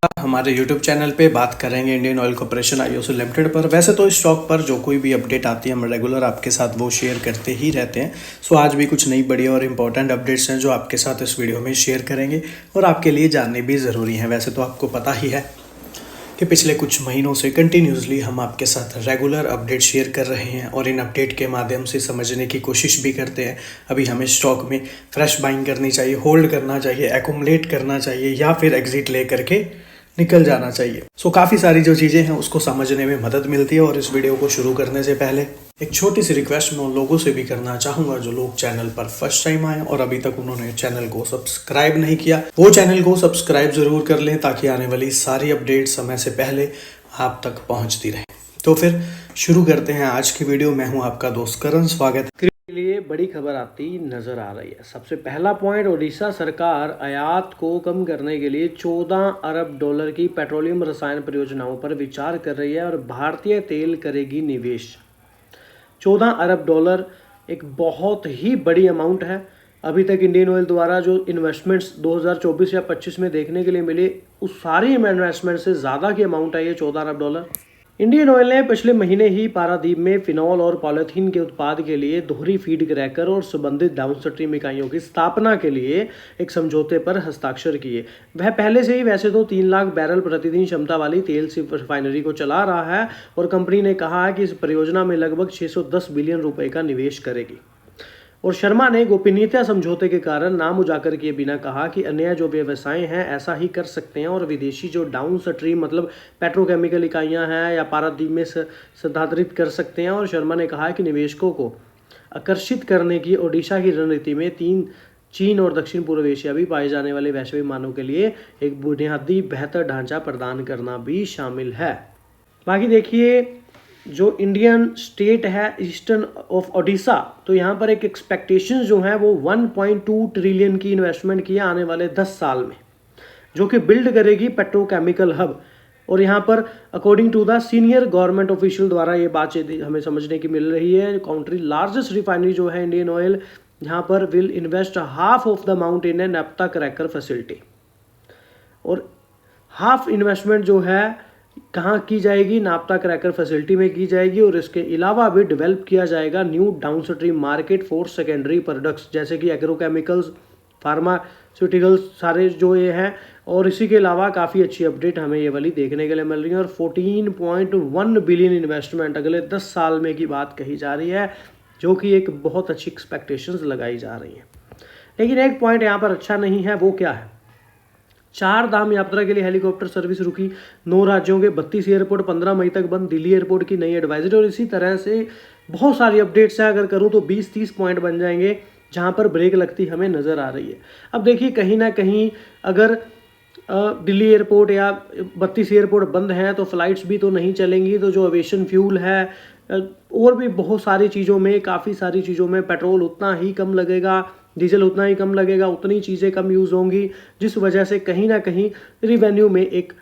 हमारे YouTube channel पे बात करेंगे Indian oil corporation IOC limited पर। वैसे तो इस स्टॉक पर जो कोई भी अपडेट आती है हम रेगुलर आपके साथ वो शेयर करते ही रहते हैं। सो आज भी कुछ नई बढ़िया और इम्पोर्टेंट अपडेट्स हैं जो आपके साथ इस वीडियो में शेयर करेंगे और आपके लिए जानने भी ज़रूरी हैं। वैसे तो आपको पता ही है कि पिछले कुछ महीनों से कंटिन्यूसली हम आपके साथ रेगुलर अपडेट शेयर कर रहे हैं और इन अपडेट के माध्यम से समझने की कोशिश भी करते हैं अभी हमें स्टॉक में फ्रेश बाइंग करनी चाहिए, होल्ड करना चाहिए, एक्यूमुलेट करना चाहिए या फिर एग्जिट ले करके निकल जाना चाहिए। सो काफ़ी सारी जो चीज़ें हैं उसको समझने में मदद मिलती है। और इस वीडियो को शुरू करने से पहले एक छोटी सी रिक्वेस्ट मैं उन लोगों से भी करना चाहूँगा जो लोग चैनल पर फर्स्ट टाइम आए और अभी तक उन्होंने चैनल को सब्सक्राइब नहीं किया, वो चैनल को सब्सक्राइब ज़रूर कर लें ताकि आने वाली सारी अपडेट समय से पहले आप तक पहुँचती रहे। तो फिर शुरू करते हैं आज की वीडियो। मैं हूँ आपका दोस्त करण, स्वागत के लिए बड़ी खबर आती नजर आ रही है। सबसे पहला पॉइंट, ओडिशा सरकार आयात को कम करने के लिए 14 अरब डॉलर की पेट्रोलियम रसायन परियोजनाओं पर विचार कर रही है और भारतीय तेल करेगी निवेश। 14 अरब डॉलर एक बहुत ही बड़ी अमाउंट है। अभी तक इंडियन ऑयल द्वारा जो इन्वेस्टमेंट्स 2024 या 25 में देखने के लिए मिले उस सारी इन्वेस्टमेंट से ज़्यादा की अमाउंट है ये 14 अरब डॉलर। इंडियन ऑयल ने पिछले महीने ही पारादीप में फिनॉल और पॉलीथीन के उत्पाद के लिए दोहरी फीड क्रैकर और संबंधित डाउनस्ट्रीम इकाइयों की स्थापना के लिए एक समझौते पर हस्ताक्षर किए। वह पहले से ही वैसे तो 3 लाख बैरल प्रतिदिन क्षमता वाली तेल रिफाइनरी को चला रहा है और कंपनी ने कहा है कि इस परियोजना में लगभग 610 बिलियन रुपए का निवेश करेगी। और शर्मा ने गोपनीयता समझौते के कारण नाम उजागर किए बिना कहा कि अन्य जो व्यवसाय हैं ऐसा ही कर सकते हैं और विदेशी जो डाउन स्ट्रीम मतलब पेट्रोकेमिकल इकाइयां हैं या पारादीप में स्थानांतरित कर सकते हैं। और शर्मा ने कहा कि निवेशकों को आकर्षित करने की ओडिशा की रणनीति में चीन और दक्षिण पूर्व एशिया भी पाए जाने वाले वैश्विक मानों के लिए एक बुनियादी बेहतर ढांचा प्रदान करना भी शामिल है। बाकी देखिए, जो इंडियन स्टेट है ईस्टर्न ऑफ ओडिशा, तो यहाँ पर एक एक्सपेक्टेशंस जो है वो 1.2 ट्रिलियन की इन्वेस्टमेंट किया आने वाले 10 साल में, जो कि बिल्ड करेगी पेट्रोकेमिकल हब। और यहाँ पर according to the senior government official द्वारा ये बातचीत हमें समझने की मिल रही है। कंट्री लार्जेस्ट रिफाइनरी जो है इंडियन ऑयल, यहाँ पर will invest half of the amount in A नैप्था cracker facility. और हाफ इन्वेस्टमेंट जो है कहाँ की जाएगी, नाप्ता क्रैकर फैसिलिटी में की जाएगी। और इसके अलावा भी डेवलप किया जाएगा new downstream market for secondary products जैसे कि एग्रोकेमिकल्स, फार्मास्यूटिकल्स सारे जो ये हैं। और इसी के अलावा काफ़ी अच्छी अपडेट हमें ये वाली देखने के लिए मिल रही है। और 14.1 बिलियन इन्वेस्टमेंट अगले 10 साल में की बात कही जा रही है, जो कि एक बहुत अच्छी एक्सपेक्टेशंस लगाई जा रही हैं। लेकिन एक पॉइंट यहाँ पर अच्छा नहीं है, वो क्या है? 4 धाम यात्रा के लिए हेलीकॉप्टर सर्विस रुकी। 9 राज्यों के 32 एयरपोर्ट 15 मई तक बंद। दिल्ली एयरपोर्ट की नई एडवाइजरी। और इसी तरह से बहुत सारी अपडेट्स हैं। अगर करूं तो 20-30 पॉइंट बन जाएंगे जहां पर ब्रेक लगती हमें नजर आ रही है। अब देखिए, कहीं ना कहीं अगर दिल्ली एयरपोर्ट या 32 एयरपोर्ट बंद हैं तो फ्लाइट्स भी तो नहीं चलेंगी। तो जो एविएशन फ्यूल है और भी बहुत सारी चीज़ों में, काफ़ी सारी चीज़ों में पेट्रोल उतना ही कम लगेगा, डीजल उतना ही कम लगेगा, उतनी चीज़ें कम यूज़ होंगी, जिस वजह से कहीं ना कहीं रिवेन्यू में एक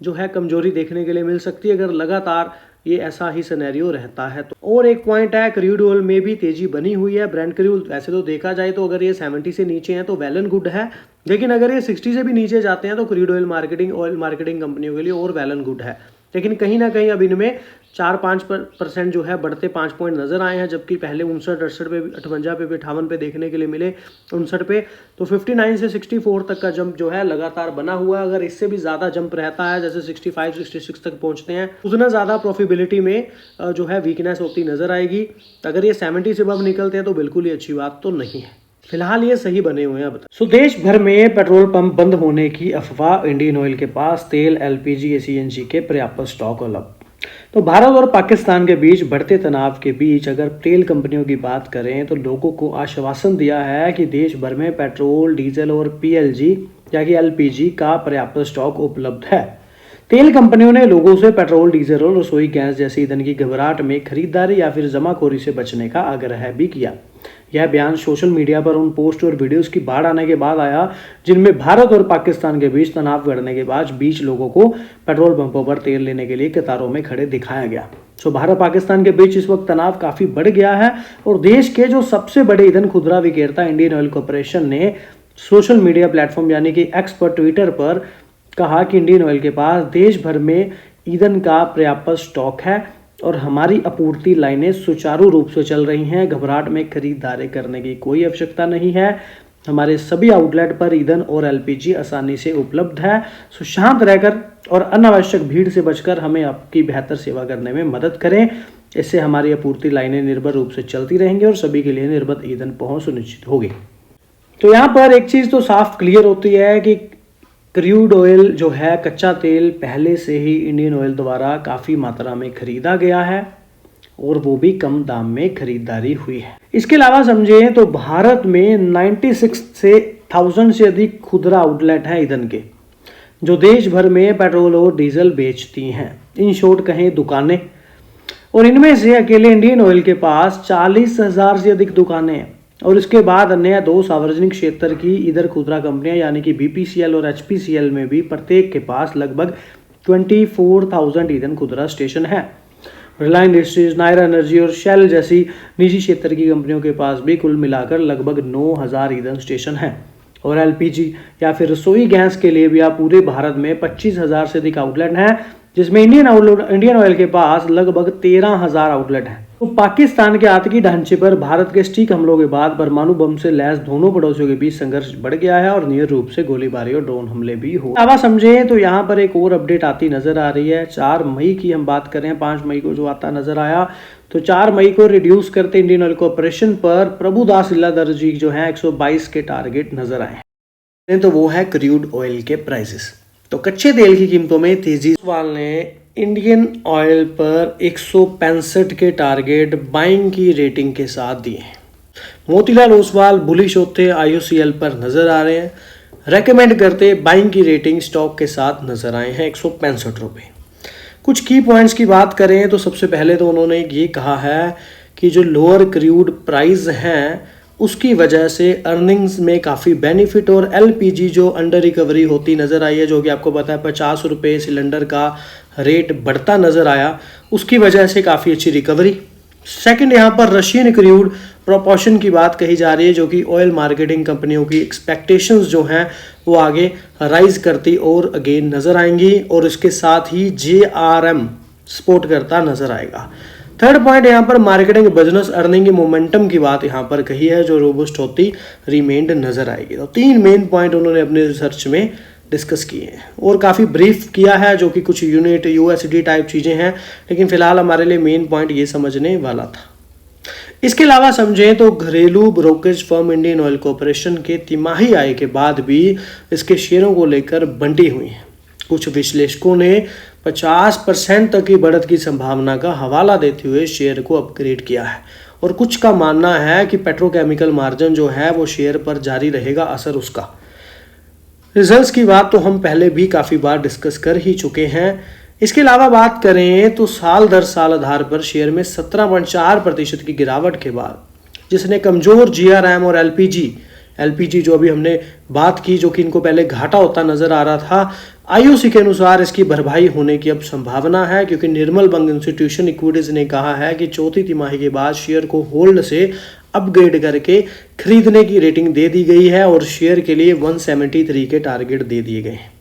जो है कमजोरी देखने के लिए मिल सकती है अगर लगातार ये ऐसा ही सिनेरियो रहता है तो। और एक पॉइंट है, क्रूड ऑयल में भी तेजी बनी हुई है। ब्रेंट क्रूड वैसे तो देखा जाए तो अगर ये 70 से नीचे हैं तो वेल एंड गुड है, लेकिन अगर ये 60 से भी नीचे जाते हैं तो क्रूड ऑयल मार्केटिंग कंपनियों के लिए और वेल एंड गुड है। लेकिन कहीं ना कहीं अब इनमें 4-5% जो है बढ़ते 5 पॉइंट नजर आए हैं, जबकि पहले 59-68 पे, 58 पे, 58 पे देखने के लिए मिले, 59 पे। तो 59 से 64 तक का जंप जो है लगातार बना हुआ है। अगर इससे भी ज़्यादा जंप रहता है, जैसे 65-66 तक पहुंचते हैं, उतना ज़्यादा प्रॉफिटेबिलिटी में जो है वीकनेस होती नजर आएगी। अगर ये 70 से अब निकलते हैं तो बिल्कुल ही अच्छी बात तो नहीं है। फिलहाल ये सही बने हुए हैं अब तक। देश भर में पेट्रोल पंप बंद होने की अफवाह। इंडियन ऑयल के पास तेल, एलपीजी, सीएनजी के पर्याप्त स्टॉक उपलब्ध। तो भारत और पाकिस्तान के बीच बढ़ते तनाव के बीच अगर तेल कंपनियों की बात करें तो लोगों को आश्वासन दिया है कि देश भर में पेट्रोल, डीजल और पीएलजी या कि एलपीजी का पर्याप्त स्टॉक उपलब्ध है। तेल कंपनियों ने लोगों से पेट्रोल, डीजल और रसोई गैस जैसी ईंधन की घबराहट में खरीदारी या फिर जमाखोरी से बचने का आग्रह भी किया। यह बयान सोशल मीडिया पर उन पोस्ट और वीडियोस की बाढ़ आने के बाद आया जिनमें भारत और पाकिस्तान के बीच तनाव बढ़ने के बाद बीच लोगों को पेट्रोल पंपों पर तेल लेने के लिए कतारों में खड़े दिखाया गया। भारत पाकिस्तान के बीच इस वक्त तनाव काफी बढ़ गया है और देश के जो सबसे बड़े ईंधन खुदरा विक्रेता इंडियन ऑयल कॉर्पोरेशन ने सोशल मीडिया प्लेटफॉर्म यानी कि एक्स पर, ट्विटर पर कहा कि इंडियन ऑयल के पास देश भर में ईंधन का पर्याप्त स्टॉक है और हमारी आपूर्ति लाइनें सुचारू रूप से चल रही हैं। घबराहट में खरीदारी करने की कोई आवश्यकता नहीं है। हमारे सभी आउटलेट पर ईंधन और एलपीजी आसानी से उपलब्ध है। सो शांत रहकर और अनावश्यक भीड़ से बचकर हमें आपकी बेहतर सेवा करने में मदद करें। इससे हमारी आपूर्ति लाइनें निर्भर रूप से चलती रहेंगी और सभी के लिए निर्बाध ईंधन पहुंच सुनिश्चित होगी। तो यहाँ पर एक चीज़ तो साफ क्लियर होती है कि क्रूड ऑयल जो है, कच्चा तेल, पहले से ही इंडियन ऑयल द्वारा काफ़ी मात्रा में खरीदा गया है और वो भी कम दाम में खरीदारी हुई है। इसके अलावा समझें तो भारत में 96,000 से अधिक खुदरा आउटलेट हैं ईंधन के, जो देश भर में पेट्रोल और डीजल बेचती हैं। इन शॉर्ट कहें दुकानें, और इनमें से अकेले इंडियन ऑयल के पास 40,000 से अधिक दुकानें हैं। और इसके बाद अन्य 2 सार्वजनिक क्षेत्र की इधर खुदरा कंपनियां यानी कि बीपीसीएल और एचपीसीएल में भी प्रत्येक के पास लगभग 24,000 ईंधन खुदरा स्टेशन है। रिलायंस इंडस्ट्रीज, नायरा एनर्जी और शेल जैसी निजी क्षेत्र की कंपनियों के पास भी कुल मिलाकर लगभग 9,000 ईंधन स्टेशन हैं। और एलपीजी या फिर रसोई गैस के लिए भी आप पूरे भारत में 25,000 से अधिक आउटलेट हैं, जिसमें इंडियन ऑयल के पास लगभग 13,000 आउटलेट हैं। तो पाकिस्तान के आतंकी ढांचे पर भारत के सटीक हमलों के बाद परमाणु बम से लैस दोनों पड़ोसियों के बीच संघर्ष बढ़ गया है और नियत रूप से गोलीबारी और ड्रोन हमले भी हो। अब समझे तो यहाँ पर एक और अपडेट आती नजर आ रही है। 4 मई की हम बात करें, 5 मई को जो आता नजर आया, तो 4 मई को रिड्यूस करते इंडियन ऑयल कॉर्पोरेशन पर प्रभुदास इलादर जी जो है 122 के टारगेट नजर आए। तो वो है क्रूड ऑयल के प्राइसेस। तो कच्चे तेल की कीमतों में तेजी ने इंडियन ऑयल पर 165 के टारगेट बाइंग की रेटिंग के साथ दिए हैं। मोतीलाल ओसवाल बुलिश होते आईओसीएल पर नजर आ रहे हैं, रेकमेंड करते बाइंग की रेटिंग स्टॉक के साथ नजर आए हैं 165 रुपये। कुछ की पॉइंट्स की बात करें तो सबसे पहले तो उन्होंने ये कहा है कि जो लोअर क्रूड प्राइस हैं उसकी वजह से अर्निंग्स में काफ़ी बेनिफिट, और एलपीजी जो अंडर रिकवरी होती नज़र आई है, जो कि आपको पता है 50 रुपये सिलेंडर का रेट बढ़ता नज़र आया, उसकी वजह से काफ़ी अच्छी रिकवरी। सेकंड, यहाँ पर रशियन क्रूड प्रोपोर्शन की बात कही जा रही है, जो कि ऑयल मार्केटिंग कंपनियों की एक्सपेक्टेशंस जो हैं वो आगे राइज करती और अगेन नज़र आएंगी, और इसके साथ ही JRM सपोर्ट करता नज़र आएगा। थर्ड पॉइंट, यहाँ पर मार्केटिंग बिजनेस अर्निंग की मोमेंटम की बात यहाँ पर कही है, जो रोबस्ट होती रिमेंड नजर आएगी। तो 3 मेन पॉइंट उन्होंने अपने रिसर्च में डिस्कस किए हैं और काफ़ी ब्रीफ किया है, जो कि कुछ यूनिट USD टाइप चीज़ें हैं, लेकिन फिलहाल हमारे लिए मेन पॉइंट ये समझने वाला था। इसके अलावा समझें तो घरेलू brokerage firm Indian oil corporation के तिमाही आय के बाद भी इसके शेयरों को लेकर बंटी हुई है। कुछ विश्लेषकों ने 50% तक की बढ़त की संभावना का हवाला देते हुए शेयर को अपग्रेड किया है, और कुछ का मानना है कि पेट्रोकेमिकल मार्जिन जो है वो शेयर पर जारी रहेगा असर उसका। रिजल्ट्स की बात तो हम पहले भी काफ़ी बार डिस्कस कर ही चुके हैं। इसके अलावा बात करें तो साल दर साल आधार पर शेयर में 17.4% की गिरावट के बाद, जिसने कमज़ोर GRM और एलपीजी जो अभी हमने बात की, जो कि इनको पहले घाटा होता नजर आ रहा था, IOC के अनुसार इसकी भरपाई होने की अब संभावना है, क्योंकि निर्मल बंग इंस्टीट्यूशन इक्विटीज ने कहा है कि चौथी तिमाही के बाद शेयर को होल्ड से अपग्रेड करके खरीदने की रेटिंग दे दी गई है, और शेयर के लिए 173 के टारगेट दे दिए गए हैं।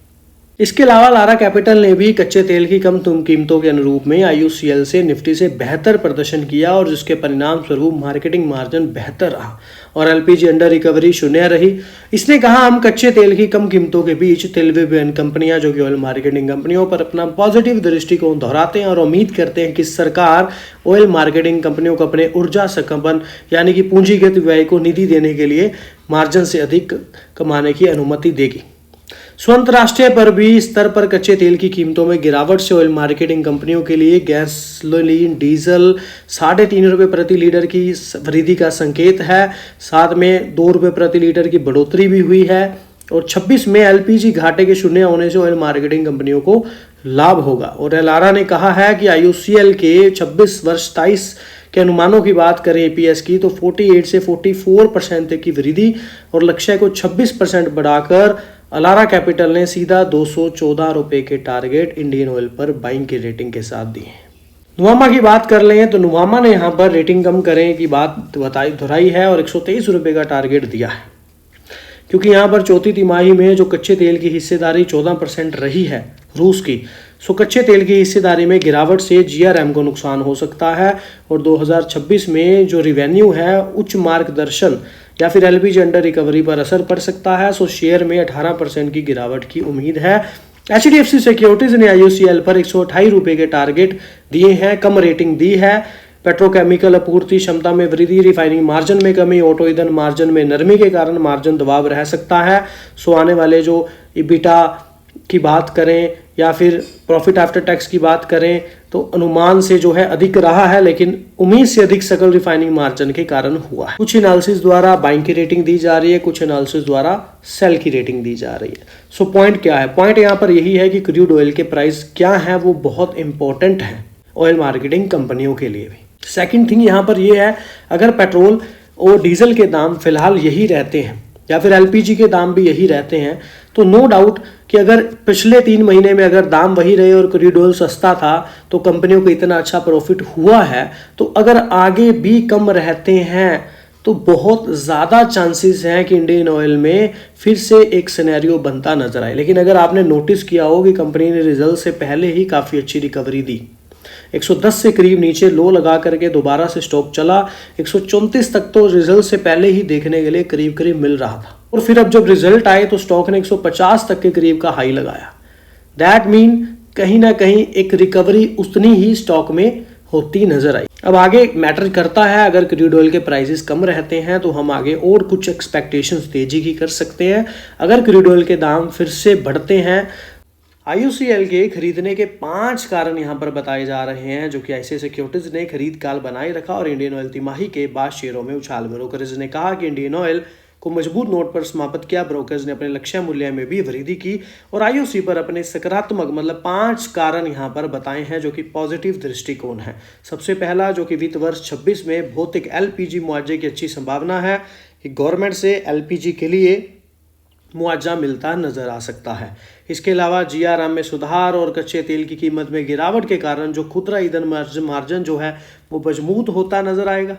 इसके अलावा लारा कैपिटल ने भी कच्चे तेल की कम कीमतों के अनुरूप में IOCL से निफ्टी से बेहतर प्रदर्शन किया, और जिसके परिणाम स्वरूप मार्केटिंग मार्जिन बेहतर रहा और एलपीजी अंडर रिकवरी शून्य रही। इसने कहा, हम कच्चे तेल की कम कीमतों के बीच तेल विपणन कंपनियां जो कि ऑयल मार्केटिंग कंपनियों पर अपना पॉजिटिव दृष्टिकोण दोहराते हैं और उम्मीद करते हैं कि सरकार ऑयल मार्केटिंग कंपनियों को अपने ऊर्जा संकल्पन यानी कि पूंजीगत व्यय को निधि देने के लिए मार्जिन से अधिक कमाने की अनुमति देगी। अंतरराष्ट्रीय पर भी स्तर पर कच्चे तेल की कीमतों में गिरावट से ऑयल मार्केटिंग कंपनियों के लिए गैसोलीन डीजल 3.5 रुपये प्रति लीटर की वृद्धि का संकेत है। साथ में 2 रुपये प्रति लीटर की बढ़ोतरी भी हुई है, और 26 में एलपीजी घाटे के शून्य होने से ऑयल मार्केटिंग कंपनियों को लाभ होगा। और लारा ने कहा है कि IOCL के 26 वर्ष 27 के अनुमानों की बात करें EPS की, तो 48 से 44% तक की वृद्धि और लक्ष्य को 26% बढ़ाकर अलारा कैपिटल ने सीधा 214 रुपये के टारगेट इंडियन ऑयल पर बाइंग की रेटिंग के साथ दिए। नुवामा की बात कर लें तो नुवामा ने यहाँ पर रेटिंग कम करें की बात दोहराई है और 123 रुपये का टारगेट दिया है। क्योंकि यहाँ पर चौथी तिमाही में जो कच्चे तेल की हिस्सेदारी 14% रही है रूस की, सो कच्चे तेल की हिस्सेदारी में गिरावट से जीआरएम को नुकसान हो सकता है और 2026 में जो रिवेन्यू है उच्च मार्गदर्शन या फिर एलपीजी अंडर रिकवरी पर असर पड़ सकता है। सो शेयर में 18% की गिरावट की उम्मीद है। एचडीएफसी सिक्योरिटीज ने आईओसीएल पर 128 रुपये के टारगेट दिए हैं, कम रेटिंग दी है। पेट्रोकेमिकल आपूर्ति क्षमता में वृद्धि, रिफाइनिंग मार्जिन में कमी, ऑटो ईंधन मार्जिन में नरमी के कारण मार्जिन दबाव रह सकता है। सो आने वाले जो इबिटा की बात करें या फिर प्रॉफिट आफ्टर टैक्स की बात करें तो अनुमान से जो है अधिक रहा है, लेकिन उम्मीद से अधिक सकल रिफाइनिंग मार्जिन के कारण हुआ है। कुछ एनालिसिस द्वारा बाइंग की रेटिंग दी जा रही है, कुछ एनालिसिस द्वारा सेल की रेटिंग दी जा रही है। सो पॉइंट क्या है? पॉइंट यहाँ पर यही है कि क्रूड ऑयल के प्राइस क्या है वो बहुत इंपॉर्टेंट है ऑयल मार्केटिंग कंपनियों के लिए भी। सेकंड थिंग यहाँ पर ये है, अगर पेट्रोल और डीजल के दाम फिलहाल यही रहते हैं या फिर एलपीजी के दाम भी यही रहते हैं तो नो डाउट कि अगर पिछले 3 महीने में अगर दाम वही रहे और क्रूड ऑयल सस्ता था तो कंपनियों को इतना अच्छा प्रॉफिट हुआ है, तो अगर आगे भी कम रहते हैं तो बहुत ज़्यादा चांसेस हैं कि इंडियन ऑयल में फिर से एक सिनेरियो बनता नजर आए। लेकिन अगर आपने नोटिस किया हो कि कंपनी ने रिजल्ट से पहले ही काफ़ी अच्छी रिकवरी दी, 110 से करीब नीचे लो लगा करके दोबारा से स्टॉक चला, 134 तक तो रिजल्ट से पहले ही देखने के लिए करीब करीब मिल रहा था और फिर अब जब रिजल्ट आए तो स्टॉक ने 150 तक के करीब का हाई लगाया। दैट मीन कहीं ना कहीं एक रिकवरी उतनी ही स्टॉक में होती नजर आई। अब आगे मैटर करता है, अगर क्रूड ऑयल के प्राइसेस कम रहते हैं तो हम आगे और कुछ एक्सपेक्टेशंस तेजी की कर सकते हैं। अगर क्रूड ऑयल के दाम फिर से बढ़ते हैं, आईओसीएल के खरीदने के 5 कारण यहां पर बताए जा रहे हैं जो कि आईसीआई सिक्योरिटीज ने खरीद काल बनाए रखा और इंडियन ऑयल तिमाही के बाद शेयरों में उछाल। ब्रोकरेज ने कहा कि इंडियन ऑयल को मजबूत नोट पर समाप्त किया। ब्रोकरेज ने अपने लक्ष्य मूल्य में भी वृद्धि की और आईओसी पर अपने सकारात्मक 5 कारण यहां पर बताए हैं जो कि पॉजिटिव दृष्टिकोण है। सबसे पहला जो कि वित्त वर्ष 26 में भौतिक एलपीजी मुआवजे की अच्छी संभावना है कि गवर्नमेंट से एलपीजी के लिए मुआवजा मिलता नजर आ सकता है। इसके अलावा जीआरएम में सुधार और कच्चे तेल की कीमत में गिरावट के कारण जो खुदरा ईंधन मार्जिन जो है वो मजबूत होता नजर आएगा।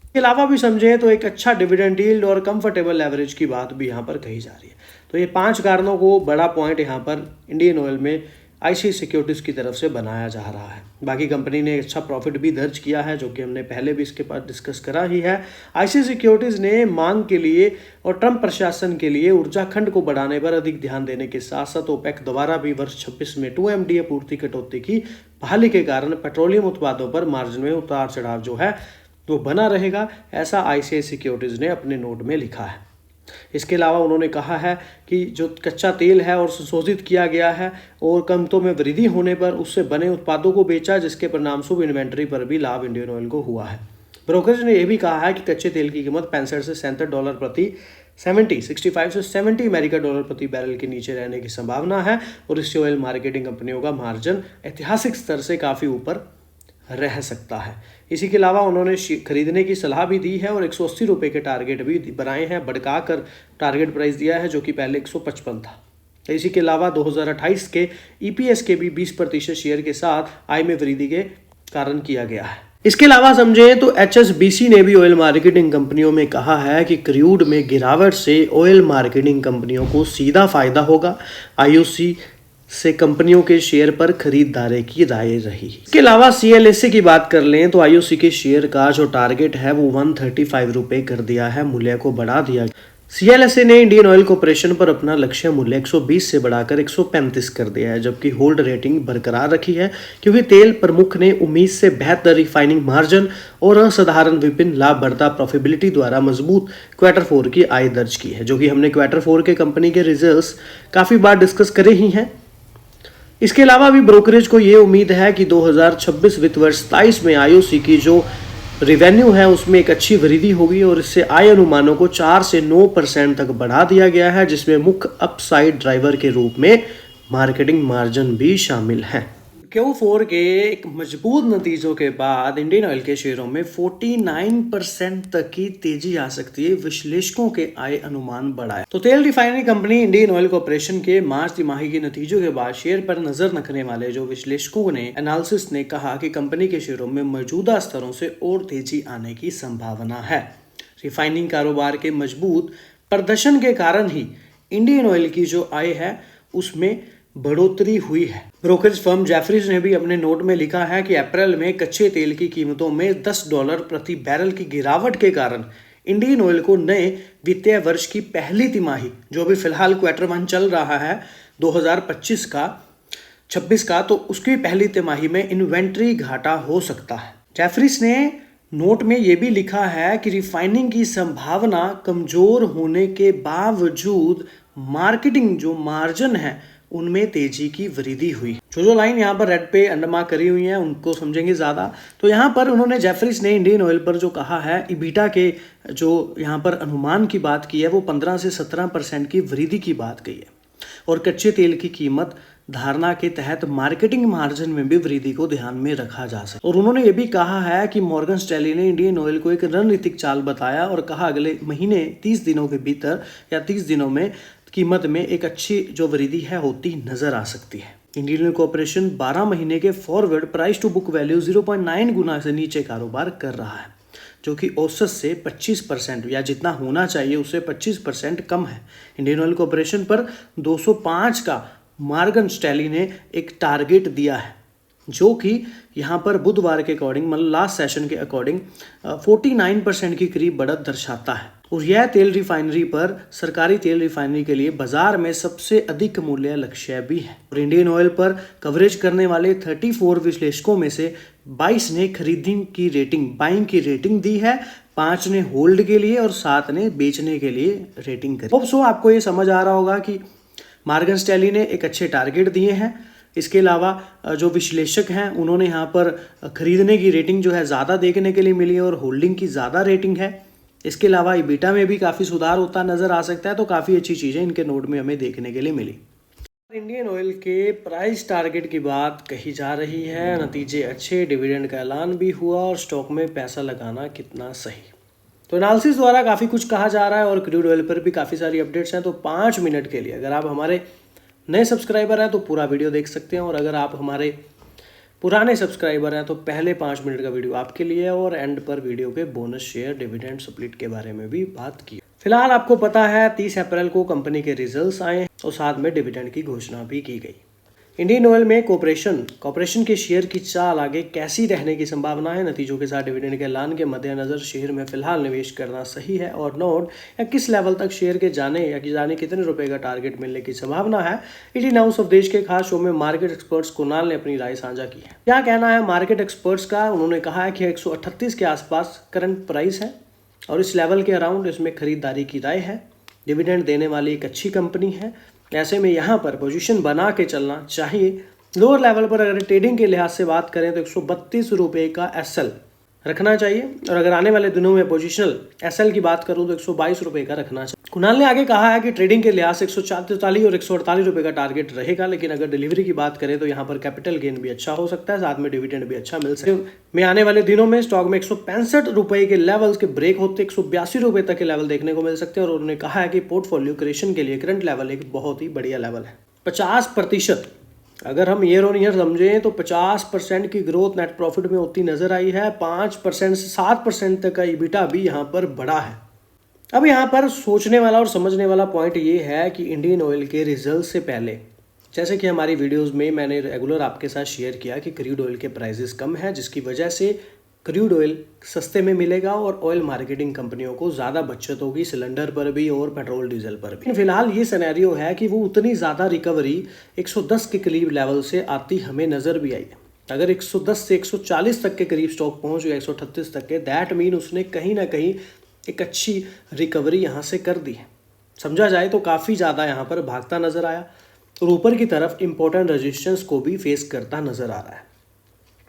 इसके अलावा भी समझें तो एक अच्छा डिविडेंड यील्ड और कंफर्टेबल लेवरेज की बात भी यहाँ पर कही जा रही है। तो ये 5 कारणों को बड़ा पॉइंट यहाँ पर इंडियन ऑयल में आईसीआई सिक्योरिटीज की तरफ से बनाया जा रहा है। बाकी कंपनी ने अच्छा प्रॉफिट भी दर्ज किया है जो कि हमने पहले भी इसके पास डिस्कस करा ही है। आईसीआई सिक्योरिटीज ने मांग के लिए और ट्रंप प्रशासन के लिए ऊर्जा खंड को बढ़ाने पर अधिक ध्यान देने के साथ साथ ओपेक द्वारा भी वर्ष 26 में 2 MMT आपूर्ति कटौती की बहाली के कारण पेट्रोलियम उत्पादों पर मार्जिन में उतार चढ़ाव जो है वो बना रहेगा, ऐसा आईसीआई सिक्योरिटीज ने अपने नोट में लिखा है। इसके अलावा उन्होंने कहा है कि जो कच्चा तेल है और संशोधित किया गया है और कीमतों में वृद्धि होने पर उससे बने उत्पादों को बेचा, जिसके परिणामस्वरूप इन्वेंट्री पर भी लाभ इंडियन ऑयल को हुआ है। ब्रोकरेज ने यह भी कहा है कि कच्चे तेल की कीमत $65 से $67 प्रति 65 से 70 अमेरिका डॉलर प्रति बैरल के नीचे रहने की संभावना है और इससे ऑयल मार्केटिंग कंपनियों का मार्जिन ऐतिहासिक स्तर से काफ़ी ऊपर रह सकता है। इसी के अलावा उन्होंने खरीदने की सलाह भी दी है और 180 रुपये के टारगेट भी बनाए हैं, बढ़ा कर टारगेट प्राइस दिया है जो कि पहले 155 था। इसी के अलावा 2028 के ईपीएस के भी 20% शेयर के साथ आय में वृद्धि के कारण किया गया है। इसके अलावा समझे तो एचएसबीसी ने भी ऑयल मार्केटिंग कंपनियों में कहा है कि क्रूड में गिरावट से ऑयल मार्केटिंग कंपनियों को सीधा फायदा होगा। आईओसी से कंपनियों के शेयर पर खरीदारी की राय रही। इसके अलावा सीएलएसए की बात कर लें तो आईओसी के शेयर का जो टारगेट है वो 135 रुपये कर दिया है, मूल्य को बढ़ा दिया। सीएलएसए ने इंडियन ऑयल कॉर्पोरेशन पर अपना लक्ष्य मूल्य 120 से बढ़ाकर 135 कर दिया है, जबकि होल्ड रेटिंग बरकरार रखी है क्योंकि तेल प्रमुख ने उम्मीद से बेहतर रिफाइनिंग मार्जिन और असाधारण विभिन्न लाभप्रदता प्रॉफिटेबिलिटी द्वारा मजबूत Q4 की आय दर्ज की है, जो कि हमने Q4 के कंपनी के रिजल्ट्स काफी बार डिस्कस करे ही हैं। इसके अलावा भी ब्रोकरेज को ये उम्मीद है कि 2026 वित्त वर्ष 27 में आईओसी की जो रिवेन्यू है उसमें एक अच्छी वृद्धि होगी और इससे आय अनुमानों को 4 से 9% तक बढ़ा दिया गया है, जिसमें मुख्य अपसाइड ड्राइवर के रूप में मार्केटिंग मार्जिन भी शामिल है। Q4 के एक मजबूत नतीजों के बाद इंडियन ऑयल के शेयरों में 49% तक की तेजी आ सकती है, विश्लेषकों के आय अनुमान बढ़ाए। तो तेल refinery company Indian oil corporation के मार्च तिमाही के नतीजों के बाद शेयर पर नजर रखने वाले जो विश्लेषकों ने एनालिसिस ने कहा कि कंपनी के शेयरों में मौजूदा स्तरों से और तेजी आने की संभावना है। रिफाइनिंग कारोबार के मजबूत प्रदर्शन के कारण ही इंडियन ऑयल की जो आय है उसमें बढ़ोतरी हुई है। ब्रोकरेज फर्म जेफरीज ने भी अपने नोट में लिखा है कि अप्रैल में कच्चे तेल की कीमतों में $10 प्रति बैरल की गिरावट के कारण इंडियन ऑयल को नए वित्तीय वर्ष की पहली तिमाही, जो भी फिलहाल क्वार्टर 1 चल रहा है 2025 का 26 का, तो उसकी पहली तिमाही में इन्वेंट्री घाटा हो सकता है। जेफरीज ने नोट में यह भी लिखा है कि रिफाइनिंग की संभावना कमजोर होने के बावजूद मार्केटिंग जो मार्जिन है उनमें तेजी की वृद्धि हुई। जो लाइन यहाँ पर रेड पे अंडरमार्क करी हुई है उनको समझेंगे ज़्यादा। तो यहाँ पर उन्होंने जेफरीज ने इंडियन ऑयल पर जो कहा है, इबिटा के जो यहाँ पर अनुमान की बात की है वो 15 से 17% की वृद्धि की बात कही है, और कच्चे तेल की कीमत धारणा के तहत मार्केटिंग मार्जिन में भी वृद्धि को ध्यान में रखा जा सकता है। और उन्होंने ये भी कहा है कि मॉर्गन स्टैनली ने इंडियन ऑयल को एक रणनीतिक चाल बताया और कहा अगले महीने 30 दिनों के भीतर या 30 दिनों में कीमत में एक अच्छी जो वृद्धि है होती नजर आ सकती है। इंडियन ऑयल कॉर्पोरेशन 12 महीने के forward price to book value 0.9 गुना से नीचे कारोबार कर रहा है, जो कि औसत से 25% या जितना होना चाहिए उससे 25% कम है। इंडियन ऑयल कॉर्पोरेशन पर 205 का मॉर्गन स्टैनली ने एक टारगेट दिया है, जो कि यहाँ पर बुधवार के अकॉर्डिंग, मतलब लास्ट सेशन के अकॉर्डिंग 49% की करीब बढ़त दर्शाता है। और यह तेल रिफाइनरी पर सरकारी तेल रिफाइनरी के लिए बाजार में सबसे अधिक मूल्य लक्ष्य भी है। और इंडियन ऑयल पर कवरेज करने वाले 34 विश्लेषकों में से 22 ने खरीदने की रेटिंग, बाइंग की रेटिंग दी है, 5 ने होल्ड के लिए और 7 ने बेचने के लिए रेटिंग करी। होप सो आपको ये समझ आ रहा होगा कि मॉर्गन स्टैनली ने एक अच्छे टारगेट दिए हैं। इसके अलावा जो विश्लेषक हैं उन्होंने यहाँ पर खरीदने की रेटिंग जो है ज़्यादा देखने के लिए मिली है और होल्डिंग की ज़्यादा रेटिंग है। इसके अलावा इबिटा में भी काफ़ी सुधार होता नज़र आ सकता है, तो काफ़ी अच्छी चीज़ें इनके नोट में हमें देखने के लिए मिली। इंडियन ऑयल के प्राइस टारगेट की बात कही जा रही है, नतीजे अच्छे, डिविडेंड का ऐलान भी हुआ और स्टॉक में पैसा लगाना कितना सही। तो एनालिसिस द्वारा काफ़ी कुछ कहा जा रहा है और क्रूड ऑयल पर भी काफ़ी सारी अपडेट्स हैं। तो 5 मिनट के लिए अगर आप हमारे नए सब्सक्राइबर हैं तो पूरा वीडियो देख सकते हैं, और अगर आप हमारे पुराने सब्सक्राइबर हैं तो पहले 5 मिनट का वीडियो आपके लिए है, और एंड पर वीडियो के बोनस शेयर, डिविडेंड, स्प्लिट के बारे में भी बात की। फिलहाल आपको पता है 30 अप्रैल को कंपनी के रिजल्ट्स आए और साथ में डिविडेंड की घोषणा भी की गई। इंडियन ऑयल में कॉर्पोरेशन के शेयर की चाल आगे कैसी रहने की संभावना है, नतीजों के साथ डिविडेंड के ऐलान के मद्देनजर शेयर में फिलहाल निवेश करना सही है और नोट, या किस लेवल तक शेयर के जाने कितने रुपए का टारगेट मिलने की संभावना है। 18 हाउस ऑफ देश के खास शो में मार्केट एक्सपर्ट्स कुणाल ने अपनी राय साझा की है। क्या कहना है मार्केट एक्सपर्ट्स का? उन्होंने कहा है कि 138 के आसपास करंट प्राइस है और इस लेवल के अराउंड इसमें खरीदारी की राय है। डिविडेंड देने वाली एक अच्छी कंपनी है, ऐसे में यहाँ पर पोजीशन बना के चलना चाहिए। लोअर लेवल पर अगर ट्रेडिंग के लिहाज से बात करें तो 132 रुपये का एसएल रखना चाहिए, और अगर आने वाले दिनों में पोजिशनल एसएल की बात करूं तो 122 रुपये का रखना चाहिए। कुणाल ने आगे कहा है कि ट्रेडिंग के लिहाज से 144 और 148 रुपये का टारगेट रहेगा, लेकिन अगर डिलीवरी की बात करें तो यहाँ पर कैपिटल गेन भी अच्छा हो सकता है, साथ में डिविडेंड भी अच्छा मिल सकता है। में आने वाले दिनों में स्टॉक में 165 रुपये के लेवल्स के ब्रेक होते 182 रुपये तक के लेवल देखने को मिल सकते हैं, और उन्होंने कहा है कि पोर्टफोलियो क्रिएशन के लिए करंट लेवल एक बहुत ही बढ़िया लेवल है। 50%, अगर हम ईयर ऑन ईयर समझें तो 50% की ग्रोथ नेट प्रॉफिट में होती नजर आई है। 5% से 7% तक का ईबिटा भी यहाँ पर बढ़ा है। अब यहाँ पर सोचने वाला और समझने वाला पॉइंट ये है कि इंडियन ऑयल के रिजल्ट से पहले, जैसे कि हमारी वीडियोस में मैंने रेगुलर आपके साथ शेयर किया कि क्रूड ऑयल के प्राइसेस कम हैं, जिसकी वजह से क्रूड ऑयल सस्ते में मिलेगा और ऑयल मार्केटिंग कंपनियों को ज़्यादा बचत होगी सिलेंडर पर भी और पेट्रोल डीजल पर भी। फिलहाल ये सिनेरियो है कि वो उतनी ज़्यादा रिकवरी 110 के करीब लेवल से आती हमें नज़र भी आई है। अगर 110 से 140 तक के करीब स्टॉक पहुंच गया, 138 तक के, दैट मीन उसने कहीं ना कहीं एक अच्छी रिकवरी यहाँ से कर दी है। समझा जाए तो काफ़ी ज़्यादा यहाँ पर भागता नज़र आया और ऊपर की तरफ इंपॉर्टेंट रेजिस्टेंस को भी फेस करता नज़र आ रहा है।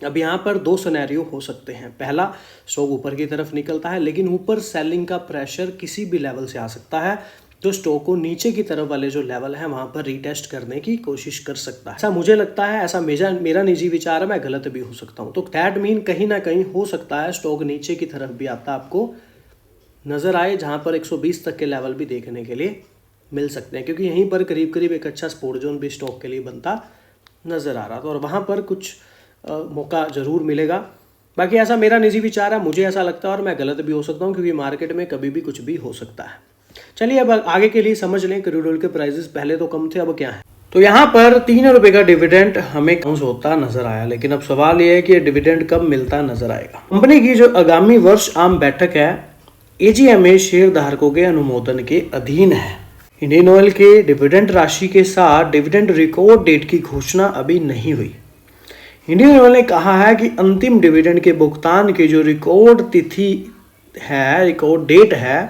अब यहाँ पर 2 सिनेरियो हो सकते हैं। पहला, स्टॉक ऊपर की तरफ निकलता है लेकिन ऊपर सेलिंग का प्रेशर किसी भी लेवल से आ सकता है, जो स्टॉक को नीचे की तरफ वाले जो लेवल है वहाँ पर रीटेस्ट करने की कोशिश कर सकता है। ऐसा मुझे लगता है, ऐसा मेरा निजी विचार है, मैं गलत भी हो सकता हूँ। तो दैट मीन कहीं ना कहीं हो सकता है स्टॉक नीचे की तरफ भी आता आपको नज़र आए, जहाँ पर 120 तक के लेवल भी देखने के लिए मिल सकते हैं, क्योंकि यहीं पर करीब करीब एक अच्छा सपोर्ट जोन भी स्टॉक के लिए बनता नज़र आ रहा था और वहाँ पर कुछ मौका ज़रूर मिलेगा। बाकी ऐसा मेरा निजी विचार है, मुझे ऐसा लगता है और मैं गलत भी हो सकता हूँ, क्योंकि मार्केट में कभी भी कुछ भी हो सकता है। चलिए अब आगे के लिए समझ लें क्रूड ऑयल के प्राइसेस पहले तो कम थे, अब क्या है। तो यहाँ पर 3 रुपए का डिविडेंड हमें अनाउंस होता नजर आया, लेकिन अब सवाल यह है कि डिविडेंड कब मिलता नजर आएगा। कंपनी की जो आगामी वर्ष आम बैठक है एजीएम में शेयर धारकों के अनुमोदन के अधीन है। इंडियन ऑयल के डिविडेंड राशि के साथ डिविडेंड रिकॉर्ड डेट की घोषणा अभी नहीं हुई। इंडियन ऑयल ने कहा है कि अंतिम डिविडेंड के भुगतान की जो रिकॉर्ड तिथि है, रिकॉर्ड डेट है,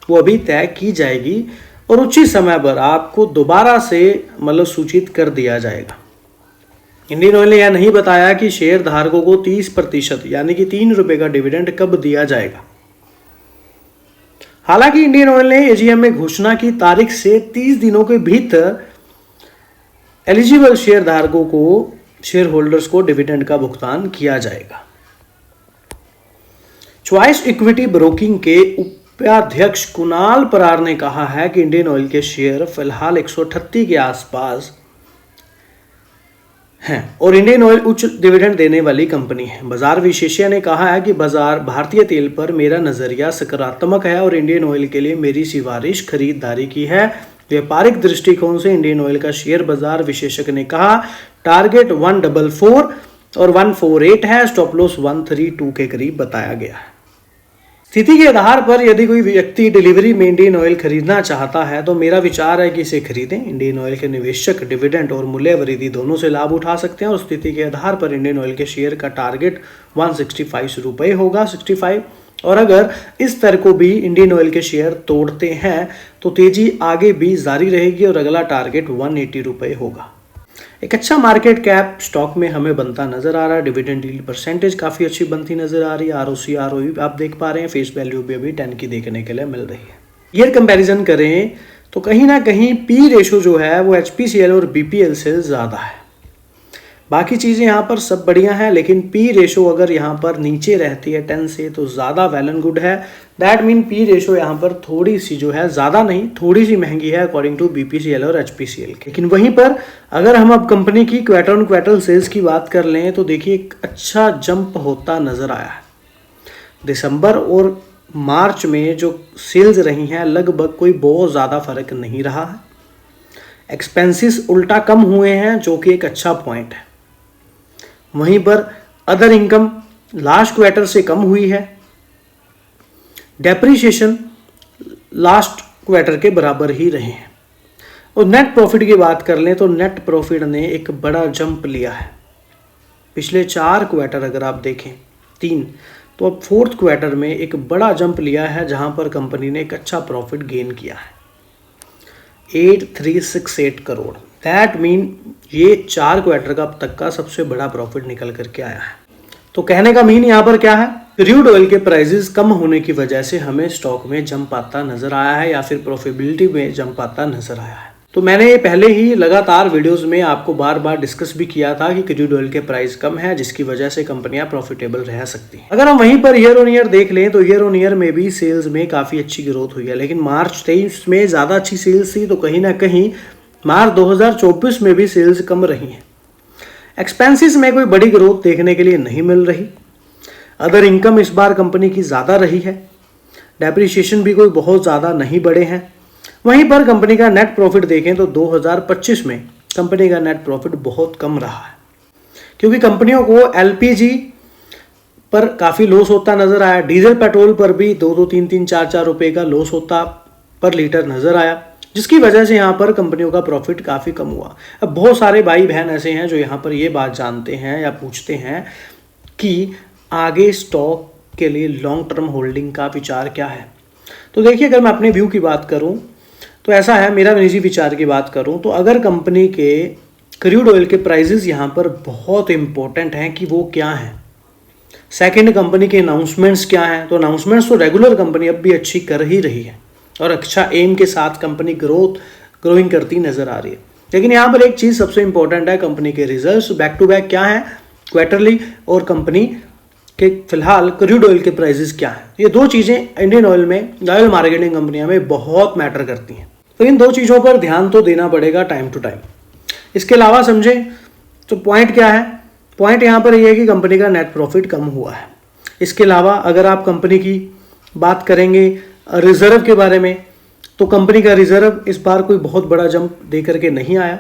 वो अभी तय की जाएगी और उचित समय पर आपको दोबारा से सूचित कर दिया जाएगा। इंडियन ऑयल ने यह नहीं बताया कि शेयर धारकों को 30% यानी कि 3 रुपए का डिविडेंड कब दिया जाएगा। हालांकि इंडियन ऑयल ने एजीएम में घोषणा की तारीख से 30 दिनों के भीतर एलिजिबल शेयर धारकों को, शेयर होल्डर्स को डिविडेंड का भुगतान किया जाएगा। चॉइस इक्विटी ब्रोकिंग के उपाध्यक्ष कुणाल परार ने कहा है कि इंडियन ऑयल के शेयर फिलहाल 138 के आसपास हैं और इंडियन ऑयल उच्च डिविडेंड देने वाली कंपनी है। बाजार विशेषज्ञ ने कहा है कि बाजार भारतीय तेल पर मेरा नजरिया सकारात्मक है और इंडियन ऑयल के लिए मेरी सिफारिश खरीदारी की है। व्यापारिक दृष्टिकोण से इंडियन ऑयल का शेयर बाजार विशेषज्ञ ने कहा टारगेट 144 और 148 है, स्टॉप लॉस 132 के करीब बताया गया है। स्थिति के आधार पर यदि कोई व्यक्ति डिलीवरी में इंडियन ऑयल खरीदना चाहता है तो मेरा विचार है कि इसे खरीदें। इंडियन ऑयल के निवेशक डिविडेंड और मूल्य वृद्धि दोनों से लाभ उठा सकते हैं और स्थिति के आधार पर इंडियन ऑयल के शेयर का टारगेट 165 रुपये होगा, 65। और अगर इस स्तर को भी इंडियन ऑयल के शेयर तोड़ते हैं तो तेजी आगे भी जारी रहेगी और अगला टारगेट 180 रुपये होगा। एक अच्छा मार्केट कैप स्टॉक में हमें बनता नजर आ रहा है। डिविडेंड यील्ड परसेंटेज काफी अच्छी बनती नजर आ रही है। आरओसी आरओई आप देख पा रहे हैं, फेस वैल्यू भी अभी 10 की देखने के लिए मिल रही है। ईयर कंपैरिजन करें तो कहीं ना कहीं पी रेशो जो है वो एचपीसीएल और बीपीएल से ज्यादा है। बाकी चीजें यहाँ पर सब बढ़िया है, लेकिन पी रेशो अगर यहाँ पर नीचे रहती है 10 से तो ज्यादा वेल एंड गुड है। दैट मीन पी रेशो यहाँ पर थोड़ी सी जो है ज्यादा नहीं, थोड़ी सी महंगी है अकॉर्डिंग टू बीपीसीएल और एचपीसीएल के। लेकिन वहीं पर अगर हम अब कंपनी की क्वार्टर ऑन क्वार्टर सेल्स की बात कर लें तो देखिए एक अच्छा जंप होता नजर आया है। दिसंबर और मार्च में जो सेल्स रही हैं लगभग कोई बहुत ज्यादा फर्क नहीं रहा है। एक्सपेंसेस उल्टा कम हुए हैं जो कि एक अच्छा पॉइंट है। वहीं पर अदर इनकम लास्ट क्वार्टर से कम हुई है। डेप्रिसिएशन लास्ट क्वार्टर के बराबर ही रहे हैं। और नेट प्रॉफिट की बात कर लें तो नेट प्रॉफिट ने एक बड़ा जंप लिया है। पिछले 4 क्वार्टर अगर आप देखें 3, तो अब 4th क्वार्टर में एक बड़ा जंप लिया है जहां पर कंपनी ने एक अच्छा प्रॉफिट गेन किया है 8368 करोड़। दैट मीन ये 4 क्वार्टर का अब तक का सबसे बड़ा प्रॉफिट निकल करके आया है। तो कहने का मीन यहाँ पर क्या है, क्रूड ऑयल के प्राइसेस कम होने की वजह से हमें स्टॉक में जंप आता नजर आया है या फिर प्रॉफिटेबिलिटी में जंप आता नजर आया है। तो मैंने पहले ही लगातार वीडियोस में आपको बार बार डिस्कस भी किया था कि क्रूड ऑयल के प्राइस कम है जिसकी वजह से कंपनियां प्रॉफिटेबल रह सकती हैं। अगर हम वहीं पर ईयर ऑन ईयर देख लें तो ईयर ऑन ईयर में भी सेल्स में काफी अच्छी ग्रोथ हुई है, लेकिन मार्च 23 में ज्यादा अच्छी सेल्स थी तो कहीं ना कहीं मार्च 2024 में भी सेल्स कम रही हैं। एक्सपेंसेस में कोई बड़ी ग्रोथ देखने के लिए नहीं मिल रही। अदर इनकम इस बार कंपनी की ज़्यादा रही है। डेप्रिसिएशन भी कोई बहुत ज़्यादा नहीं बढ़े हैं। वहीं पर कंपनी का नेट प्रॉफिट देखें तो 2025 में कंपनी का नेट प्रॉफिट बहुत कम रहा है क्योंकि कंपनियों को एलपीजी पर काफ़ी लॉस होता नज़र आया। डीजल पेट्रोल पर भी 2-2, 3-3, 4-4 रुपये का लॉस होता पर लीटर नज़र आया, जिसकी वजह से यहाँ पर कंपनियों का प्रॉफिट काफ़ी कम हुआ। अब बहुत सारे भाई बहन ऐसे हैं जो यहाँ पर ये बात जानते हैं या पूछते हैं कि आगे स्टॉक के लिए लॉन्ग टर्म होल्डिंग का विचार क्या है। तो देखिए अगर मैं अपने व्यू की बात करूँ तो ऐसा है, मेरा निजी विचार की बात करूँ तो अगर कंपनी के क्रूड ऑयल के प्राइसेस यहाँ पर बहुत इंपॉर्टेंट हैं कि वो क्या हैं। सेकंड, कंपनी के अनाउंसमेंट्स क्या हैं। तो अनाउंसमेंट्स तो रेगुलर कंपनी अब भी अच्छी कर ही रही है और अच्छा एम के साथ कंपनी ग्रोइंग करती नजर आ रही है। लेकिन यहाँ पर एक चीज़ सबसे इंपॉर्टेंट है, कंपनी के रिजल्ट्स बैक टू बैक क्या है, क्वार्टरली, और कंपनी के फिलहाल क्रूड ऑयल के प्राइसेस क्या हैं। ये दो चीज़ें इंडियन ऑयल में, ऑयल मार्केटिंग कंपनियों में बहुत मैटर करती हैं। तो इन दो चीज़ों पर ध्यान तो देना पड़ेगा टाइम टू टाइम। इसके अलावा समझें तो पॉइंट क्या है, पॉइंट यहाँ पर यह है कि कंपनी का नेट प्रॉफिट कम हुआ है। इसके अलावा अगर आप कंपनी की बात करेंगे रिजर्व के बारे में तो कंपनी का रिजर्व इस बार कोई बहुत बड़ा जंप दे करके नहीं आया,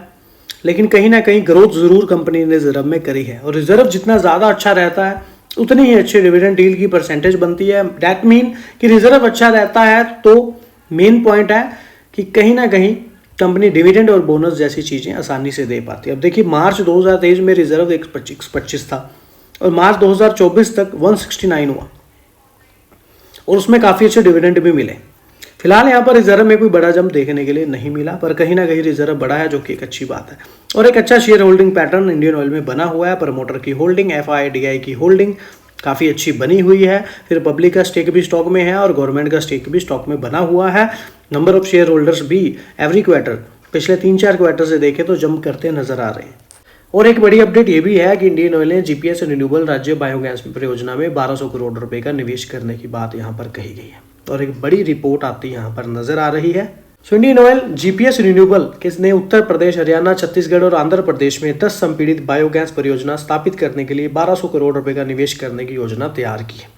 लेकिन कहीं ना कहीं ग्रोथ जरूर कंपनी ने रिजर्व में करी है। और रिजर्व जितना ज़्यादा अच्छा रहता है उतनी ही अच्छी डिविडेंड यील्ड की परसेंटेज बनती है। दैट मीन कि रिजर्व अच्छा रहता है तो मेन पॉइंट है कि कहीं ना कहीं कंपनी डिविडेंड और बोनस जैसी चीज़ें आसानी से दे पाती है। अब देखिए मार्च 2023 में रिजर्व 125 था और मार्च 2024 तक 169 हुआ और उसमें काफ़ी अच्छे डिविडेंड भी मिले। फिलहाल यहाँ पर रिजर्व में कोई बड़ा जंप देखने के लिए नहीं मिला, पर कहीं ना कहीं रिजर्व बड़ा है जो कि एक अच्छी बात है। और एक अच्छा share holding pattern Indian oil में बना हुआ है। प्रमोटर की होल्डिंग, FIDI की होल्डिंग काफ़ी अच्छी बनी हुई है। फिर पब्लिक का स्टेक भी स्टॉक में है और गवर्नमेंट का स्टेक भी स्टॉक में बना हुआ है। नंबर ऑफ शेयर होल्डर्स भी एवरी क्वार्टर पिछले 3-4 क्वार्टर से देखें तो जंप करते नजर आ रहे हैं। और एक बड़ी अपडेट ये भी है कि इंडियन ऑयल ने जीपीएस रिन्यूएबल राज्य बायोगैस परियोजना में 1200 करोड़ रुपए का निवेश करने की बात यहाँ पर कही गई है और एक बड़ी रिपोर्ट आती यहाँ पर नजर आ रही है। इंडियन ऑयल जीपीएस रिन्यूएबल किसने उत्तर प्रदेश, हरियाणा, छत्तीसगढ़ और आंध्र प्रदेश में 10 संपीड़ित बायोगैस परियोजना स्थापित करने के लिए 1200 करोड़ रुपए का निवेश करने की योजना तैयार की है।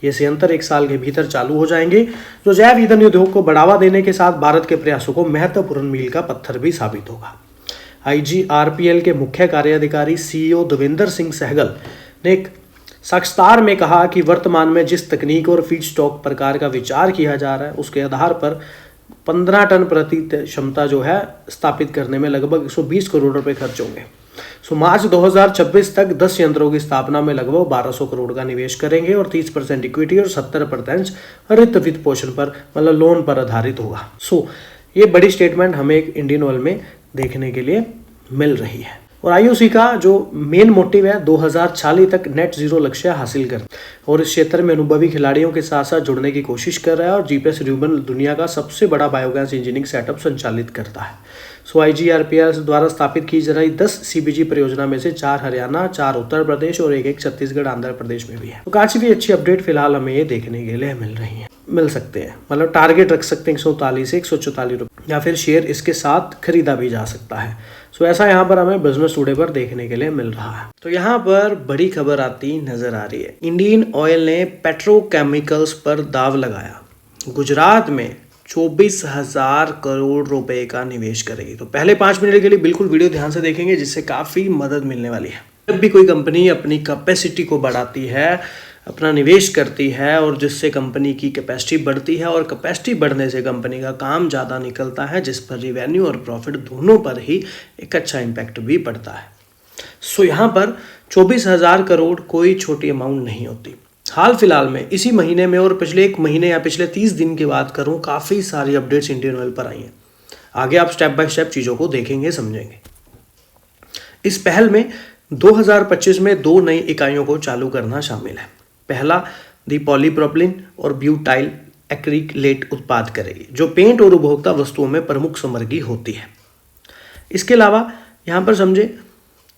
ये संयंत्र 1 साल के भीतर चालू हो जाएंगे, जो जैव ईंधन उद्योग को बढ़ावा देने के साथ भारत के प्रयासों को महत्वपूर्ण मील का पत्थर भी साबित होगा। IGRPL के मुख्य कार्यधिकारी CEO देवेंद्र सिंह सहगल ने एक साक्षात्कार में कहा कि वर्तमान में जिस तकनीक और फीड स्टॉक प्रकार का विचार किया जा रहा है उसके आधार पर 15 टन प्रति क्षमता जो है स्थापित करने में लगभग 120 करोड़ रुपए खर्च होंगे। मार्च 2026 तक 10 यंत्रों की स्थापना में लगभग 1200 करोड़ का निवेश करेंगे और 30% इक्विटी और 70% हरित वित्त पोषण पर मतलब लोन पर आधारित होगा। ये बड़ी स्टेटमेंट हमें एक इंडियन ऑयल में देखने के लिए मिल रही है। और IOC का जो मेन मोटिव है 2040 तक नेट जीरो लक्ष्य हासिल कर और इस क्षेत्र में अनुभवी खिलाड़ियों के साथ साथ जुड़ने की कोशिश कर रहा है और जीपीएस रिन्यूएबल दुनिया का सबसे बड़ा बायोगैस इंजीनियरिंग सेटअप संचालित करता है। IGRPL द्वारा स्थापित की जा रही 10 CBG परियोजना में से 4 हरियाणा, 4 उत्तर प्रदेश और एक छत्तीसगढ़ आंध्र प्रदेश में भी है। तो काफी भी अच्छी अपडेट फिलहाल हमें ये देखने के लिए मिल सकते हैं। मतलब टारगेट रख सकते हैं 139 से 144 रुपये या फिर शेयर इसके साथ खरीदा भी जा सकता है। ऐसा यहाँ पर हमें बिजनेस टुडे पर देखने के लिए मिल रहा है। तो यहाँ पर बड़ी खबर आती नजर आ रही है। इंडियन ऑयल ने पेट्रोकेमिकल्स पर दाव लगाया, गुजरात में 24,000 करोड़ रुपए का निवेश करेगी। तो पहले 5 मिनट के लिए बिल्कुल वीडियो ध्यान से देखेंगे जिससे काफी मदद मिलने वाली है। जब भी कोई कंपनी अपनी कैपेसिटी को बढ़ाती है, अपना निवेश करती है और जिससे कंपनी की कैपेसिटी बढ़ती है और कैपेसिटी बढ़ने से कंपनी का काम ज़्यादा निकलता है, जिस पर रिवेन्यू और प्रॉफिट दोनों पर ही एक अच्छा इम्पैक्ट भी पड़ता है। यहाँ पर 24,000 करोड़ कोई छोटी अमाउंट नहीं होती। हाल फिलहाल में इसी महीने में और पिछले 1 महीने या पिछले 30 दिन की बात करूँ, काफ़ी सारी अपडेट्स इंडियन ऑयल पर आई हैं। आगे आप स्टेप बाय स्टेप चीज़ों को देखेंगे, समझेंगे। इस पहल में 2025 में 2 नई इकाइयों को चालू करना शामिल है। पहला दी पॉलीप्रोपिलीन और ब्यूटाइल एक्रिलेट उत्पाद करेगी, जो पेंट और उपभोक्ता वस्तुओं में प्रमुख सामग्री होती है। इसके अलावा यहाँ पर समझे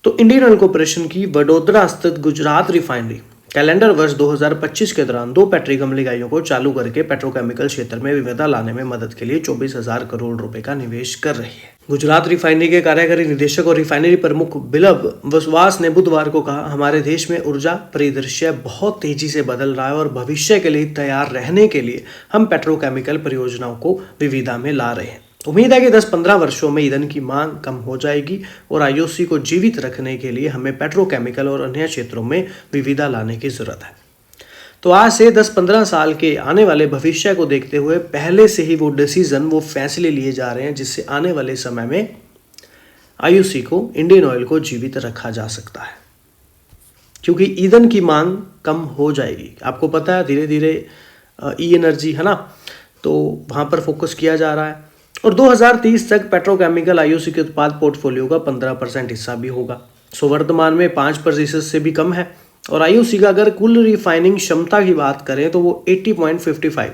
तो इंडियन ऑयल कॉर्पोरेशन की वडोदरा स्थित गुजरात रिफाइनरी कैलेंडर वर्ष 2025 के दौरान 2 पेट्रोकेमिकल इकाइयों को चालू करके पेट्रोकेमिकल क्षेत्र में विविधता लाने में मदद के लिए 24,000 करोड़ रुपए का निवेश कर रही है। गुजरात रिफाइनरी के कार्यकारी निदेशक और रिफाइनरी प्रमुख बिलब वसवास ने बुधवार को कहा, हमारे देश में ऊर्जा परिदृश्य बहुत तेजी से बदल रहा है और भविष्य के लिए तैयार रहने के लिए हम पेट्रोकेमिकल परियोजनाओं को विविधता में ला रहे हैं। उम्मीद है कि 10-15 वर्षों में ईंधन की मांग कम हो जाएगी और IOC को जीवित रखने के लिए हमें पेट्रोकेमिकल और अन्य क्षेत्रों में विविधता लाने की जरूरत है। तो आज से 10-15 साल के आने वाले भविष्य को देखते हुए पहले से ही वो फैसले लिए जा रहे हैं जिससे आने वाले समय में IOC को इंडियन ऑयल को जीवित रखा जा सकता है, क्योंकि ईंधन की मांग कम हो जाएगी। आपको पता है धीरे धीरे एनर्जी है ना, तो वहाँ पर फोकस किया जा रहा है और 2030 तक पेट्रोकेमिकल IOC के उत्पाद पोर्टफोलियो का 15% हिस्सा भी होगा। वर्तमान में 5% से भी कम है और IOC का अगर कुल रिफाइनिंग क्षमता की बात करें तो वो 80.55,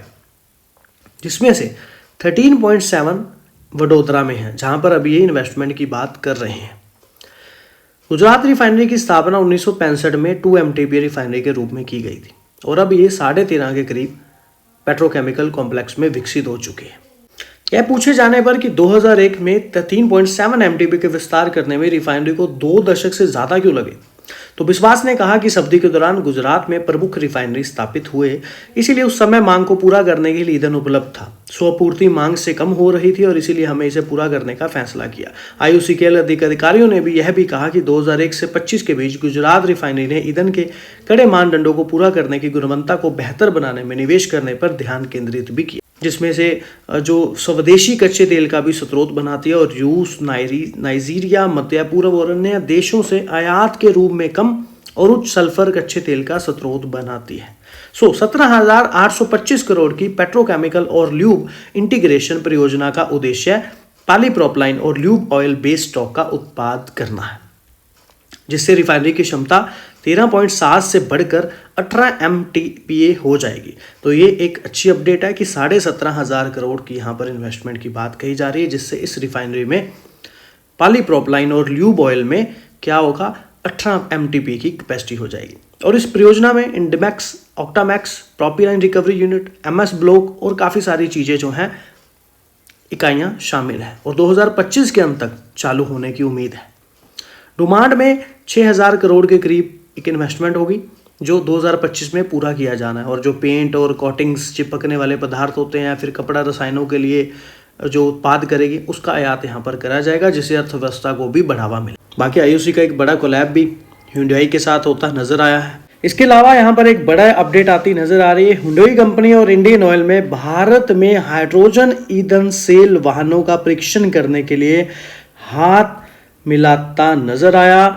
जिसमें से 13.7 वडोदरा में है, जहां पर अभी ये इन्वेस्टमेंट की बात कर रहे हैं। गुजरात रिफाइनरी की स्थापना 1965 में 2 MTPA रिफाइनरी के रूप में की गई थी और अब ये 13.5 के करीब पेट्रोकेमिकल कॉम्प्लेक्स में विकसित हो चुके हैं। यह पूछे जाने पर कि 2001 में 3.7 MTPA के विस्तार करने में रिफाइनरी को 2 दशक से ज़्यादा क्यों लगे, तो बिस्वास ने कहा कि इस अवधि के दौरान गुजरात में प्रमुख रिफाइनरी स्थापित हुए, इसीलिए उस समय मांग को पूरा करने के लिए ईंधन उपलब्ध था। आपूर्ति मांग से कम हो रही थी और इसीलिए हमें इसे पूरा करने का फैसला किया। IOCL अधिकारियों ने भी यह भी कहा कि 2001 से 25 के बीच गुजरात रिफाइनरी ने ईंधन के कड़े मानदंडों को पूरा करने की गुणवत्ता को बेहतर बनाने में निवेश करने पर ध्यान केंद्रित भी किया, जिसमें से जो स्वदेशी कच्चे तेल का भी स्रोत बनाती है और रूस, नाइजीरिया, मध्य पूर्व और अन्य देशों से आयात के रूप में कम और उच्च सल्फर कच्चे तेल का स्रोत बनाती है। 17,825 करोड़ की पेट्रोकेमिकल और ल्यूब इंटीग्रेशन परियोजना का उद्देश्य पॉलीप्रोपाइलीन और ल्यूब ऑयल बेस्ड स्टॉक का उत्पादन करना है, जिससे रिफाइनरी की क्षमता 13.7 से बढ़कर 18 MTPA हो जाएगी। तो ये एक अच्छी अपडेट है कि 17,500 करोड़ की यहाँ पर इन्वेस्टमेंट की बात कही जा रही है, जिससे इस रिफाइनरी में पॉलीप्रोपाइलीन और ल्यूब ऑयल में क्या होगा, 18 MTPA की कैपेसिटी हो जाएगी। और इस परियोजना में Indmax, Octamax, propylene recovery unit, MS block और काफ़ी सारी चीज़ें जो हैं इकाइयाँ शामिल हैं और 2025 के अंत तक चालू होने की उम्मीद है। डुमांड में 6,000 करोड़ के करीब एक इन्वेस्टमेंट होगी जो 2025 में पूरा किया जाना है। और जो पेंट और कोटिंग्स, चिपकने वाले पदार्थ होते हैं, फिर कपड़ा रसायनों के लिए जो उत्पाद करेगी उसका आयात यहाँ पर करा जाएगा, जिससे अर्थव्यवस्था को भी बढ़ावा मिले। बाकी IOC का एक बड़ा कोलैब भी Hyundai के साथ होता नजर आया है। इसके अलावा यहाँ पर एक बड़ा अपडेट आती नजर आ रही है। Hyundai कंपनी और इंडियन ऑयल में भारत में हाइड्रोजन ईंधन सेल वाहनों का परीक्षण करने के लिए हाथ मिलाता नजर आया।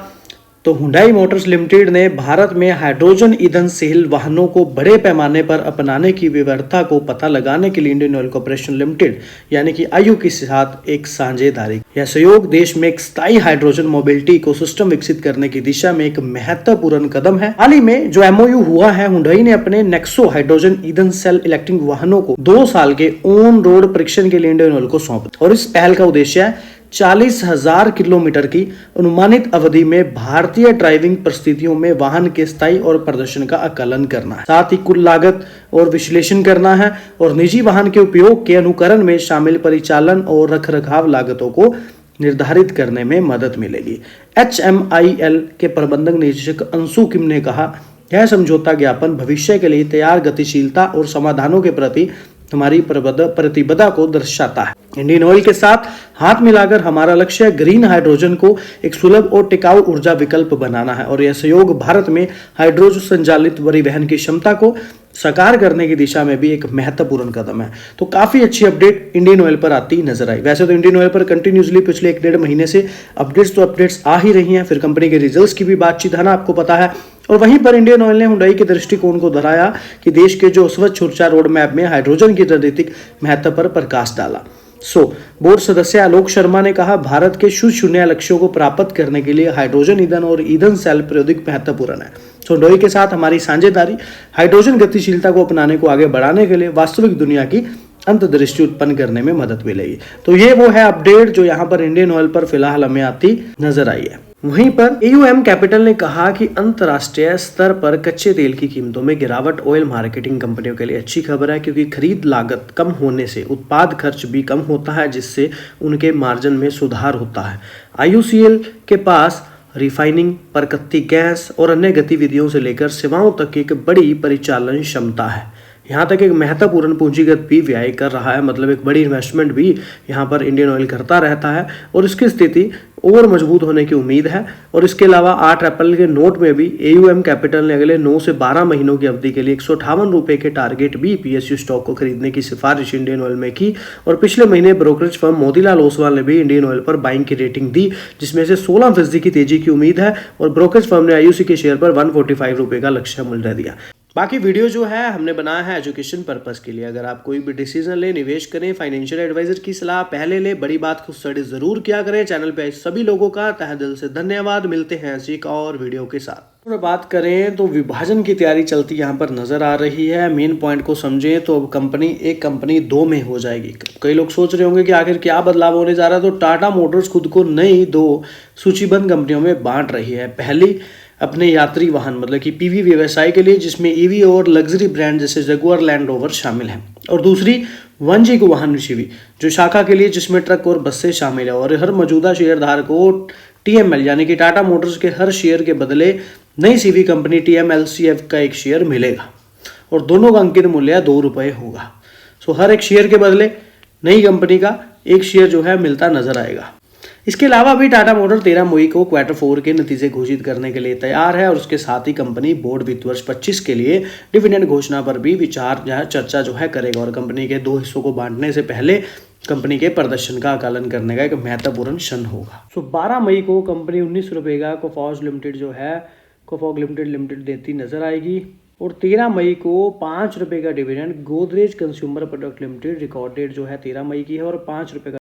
तो Hyundai मोटर्स लिमिटेड ने भारत में हाइड्रोजन ईंधन सेल वाहनों को बड़े पैमाने पर अपनाने की व्यवस्था को पता लगाने के लिए इंडियन ऑयल कॉर्पोरेशन लिमिटेड यानी कि IOC के साथ एक साझेदारी। यह सहयोग देश में एक स्थायी हाइड्रोजन मोबिलिटी इकोसिस्टम विकसित करने की दिशा में एक महत्वपूर्ण कदम है। हाल ही में जो MOU हुआ है, Hyundai ने अपने नेक्सो हाइड्रोजन ईंधन सेल इलेक्ट्रिक वाहनों को 2 साल के ऑन रोड परीक्षण के लिए इंडियन ऑयल को सौंपा और इस पहल का उद्देश्य है 40,000 किलोमीटर की अनुमानित अवधि में भारतीय ड्राइविंग परिस्थितियों में वाहन के स्थायी और प्रदर्शन का आकलन करना है। साथ ही कुल लागत और विश्लेषण करना है और निजी वाहन के उपयोग के अनुकरण में शामिल परिचालन और रखरखाव लागतों को निर्धारित करने में मदद मिलेगी। HMIL के प्रबंधक निदेशक अंशु किम ने कहा, यह समझौता ज्ञापन भविष्य के लिए तैयार गतिशीलता और समाधानों के प्रति हमारी प्रतिबद्धता को दर्शाता है। इंडियन ऑयल के साथ हाथ मिलाकर हमारा लक्ष्य ग्रीन हाइड्रोजन को एक सुलभ और टिकाऊ ऊर्जा विकल्प बनाना है और यह सहयोग भारत में हाइड्रोजन संचालित परिवहन की क्षमता को साकार करने की दिशा में भी एक महत्वपूर्ण कदम है। तो काफी अच्छी अपडेट इंडियन ऑयल पर आती नजर आई। वैसे तो इंडियन ऑयल पर कंटिन्यूसली पिछले 1-1.5 महीने से अपडेट्स आ ही रही हैं। फिर कंपनी के रिजल्ट्स की भी बातचीत है ना, आपको पता है। और वहीं पर इंडियन ऑयल ने Hyundai के दृष्टिकोण को दोहराया कि देश के जो स्वच्छ ऊर्जा रोड मैप में हाइड्रोजन की रणनीतिक महत्व पर प्रकाश डाला। बोर्ड सदस्य आलोक शर्मा ने कहा, भारत के शून्य लक्ष्यों को प्राप्त करने के लिए हाइड्रोजन ईंधन और ईंधन सेल प्रौद्योगिकी महत्वपूर्ण है। Hyundai के साथ हमारी साझेदारी हाइड्रोजन गतिशीलता को अपनाने को आगे बढ़ाने के लिए वास्तविक दुनिया की अंतर्दृष्टि उत्पन्न करने में मदद मिलेगी। तो ये वो है अपडेट जो यहाँ पर इंडियन ऑयल पर फिलहाल हमें आती नजर आई है। वहीं पर AUM कैपिटल ने कहा कि अंतर्राष्ट्रीय स्तर पर कच्चे तेल की कीमतों में गिरावट ऑयल मार्केटिंग कंपनियों के लिए अच्छी खबर है, क्योंकि खरीद लागत कम होने से उत्पाद खर्च भी कम होता है, जिससे उनके मार्जिन में सुधार होता है। IOCL के पास रिफाइनिंग, प्राकृतिक गैस और अन्य गतिविधियों से लेकर सेवाओं तक की एक बड़ी परिचालन क्षमता है। यहाँ तक एक महत्वपूर्ण पूंजीगत भी व्यय कर रहा है, मतलब एक बड़ी इन्वेस्टमेंट भी यहाँ पर इंडियन ऑयल करता रहता है और इसकी स्थिति और मजबूत होने की उम्मीद है। और इसके अलावा 8 अप्रैल के नोट में भी AUM कैपिटल ने अगले 9 से 12 महीनों की अवधि के लिए 158 रुपये के टारगेट भी PSU स्टॉक को खरीदने की सिफारिश इंडियन ऑयल में की। और पिछले महीने ब्रोकरेज फर्म मोतीलाल ओसवाल ने भी इंडियन ऑयल पर बाइंग की रेटिंग दी, जिसमें से 16% की तेजी की उम्मीद है और ब्रोकरेज फर्म ने IOC के शेयर पर 145 रुपये का लक्ष्य मूल्य दिया। बाकी वीडियो जो है हमने बनाया है एजुकेशन पर्पस के लिए। अगर आप कोई भी डिसीजन ले, निवेश करें, फाइनेंशियल एडवाइजर की सलाह पहले ले, बड़ी बात को स्टडी जरूर किया करें। चैनल पे सभी लोगों का तहे दिल से धन्यवाद। मिलते हैं ऐसी एक और वीडियो के साथ। और बात करें तो विभाजन की तैयारी चलती यहाँ पर नजर आ रही है। मेन पॉइंट को समझें तो अब एक कंपनी 2 में हो जाएगी। कई लोग सोच रहे होंगे कि आखिर क्या बदलाव होने जा रहा है। तो टाटा मोटर्स खुद को नई 2 सूचीबद्ध कंपनियों में बांट रही है। पहली अपने यात्री वाहन मतलब कि PV व्यवसाय के लिए, जिसमें EV और लग्जरी ब्रांड जैसे जगुआर, लैंड रोवर शामिल हैं। और दूसरी 1G को वाहन शिवी जो शाखा के लिए, जिसमें ट्रक और बसें शामिल है। और हर मौजूदा शेयरधारक को TML यानी कि टाटा मोटर्स के हर शेयर के बदले नई CV कंपनी TMLCF का एक शेयर मिलेगा और दोनों का अंकित मूल्य 2 रुपये होगा। सो हर एक शेयर के बदले नई कंपनी का एक शेयर जो है मिलता नजर आएगा। इसके अलावा भी टाटा मोटर 13 मई को Q4 के नतीजे घोषित करने के लिए तैयार है और उसके साथ ही कंपनी बोर्ड वित्त वर्ष 25 के लिए डिविडेंड घोषणा पर भी विचार चर्चा जो है करेगा और कंपनी के 2 हिस्सों को बांटने से पहले कंपनी के प्रदर्शन का आकलन करने का एक महत्वपूर्ण क्षण होगा। 12 मई को कंपनी 19 रुपये का कोफॉग लिमिटेड देती नजर आएगी और 13 मई को 5 रुपये का dividend Godrej consumer product limited record date जो है 13 मई की है और 5 रुपये का